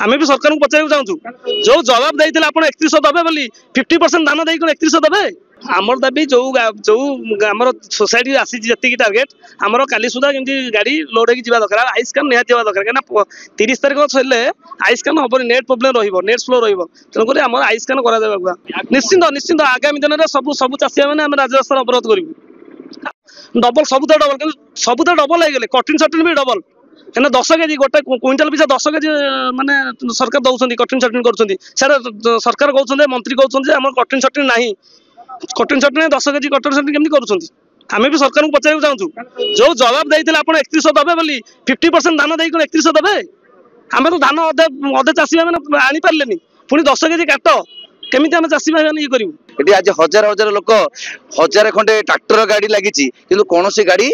आम भी सरकार को पचार चाहूँ जो जवाब देते आप 31 देवे बोली 50% धान दे 31 देवे आमर दाबी जो जो आम सोसाइटी आसी जी टार्गेट आमर काली सुधा गाड़ी लोड होगी दरकार आइस कान निहती हवा दरकार कहीं 30 तारीख छे आइस कान हम नेट प्रोब्लेम रेट स्लो तेणुक आम आइस कान कर निश्चिंत निश्चिंत आगामी दिन में सब सब चाषी मैंने राजरास्ता अवरोध करूँ डबल सब तो डबल हो गले कठिन सटिन भी डबल कहीं 10 केजी गोटे क्विंटाल पिछा 10 केजी माने सरकार दौरान कठिन सटिन कर सरकार कहते मंत्री कहते आम कठिन सटिन ना कठिन सटिन 10 केजी कठिन सटिन केमती कर आम भी सरकार को पचार चाहूँ जो जवाब देते आप 31 देवे बोली 50% धान दे 31 देवे आम तो धान अधे अधे चाषी मैंने आनी पारे पुणी 10 केजी काट केमी आम चाषी भाई ये करूँ ये आज हजार हजार लोक हजार खंडे ट्राक्टर गाड़ी लगी कौन सी गाड़ी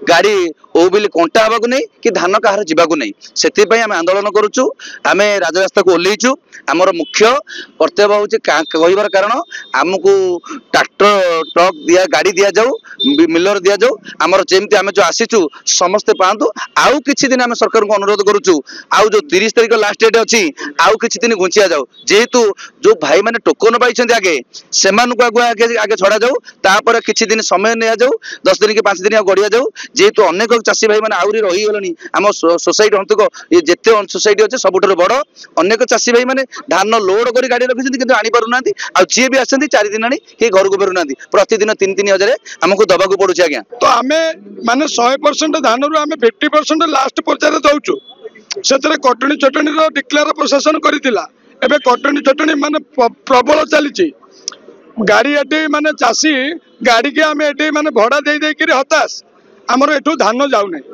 गाड़ी ओ बिल कंटा हवा नहीं कि धान कहार जावाक नहीं से आम आंदोलन करुचु आम राजरास्ता को ओह्लैचु आमर मुख्य कर्तव्य हूँ कहबार कारण आमको ट्राक्टर ट्रक दिया गाड़ी दि जाऊ मिलर दि जाऊ आमर जमी आम जो आसीचु समस्ते पातु आउ कि दिन आम सरकार को अनुरोध करुचु आउ जो 30 तारीख लास्ट डेट अच्छी आउ कि दिन घुंचिया जाऊ जेहेतु जो भाई मैंने टोकन पाई आगे से आगे आगे छड़ा जाऊ तापर किछि दिन समय निया जाऊ 10 दिन कि 5 दिन गड़िया जाऊ जेहेतु अनेक चाषी भाई मैंने आहरी रहीगले आम सोसाइटी अंतक ये जिते सोसाइटी अच्छे सबुठ बड़ अनेक चाषी भाई मैंने धान लोड कर गाड़ी रखी कि आनी पारना जी भी आसती 4 दिन आनी कि घर को फेरुना प्रतिदिन 3-3 हजार आमको दबाक पड़ुଛି आज्ञा तो आम माने 100% धान रू आम 50% लास्ट पर्यायर दौचु से कटनी चटनी डिक्लेयर प्रशासन करथिला एबे कटनी चटनी माने प्रबल चली गाड़ी एटे माने चाषी गाड़ी के आम एटे माने भड़ा दे हताश आमर एठू धान जाऊ नहीं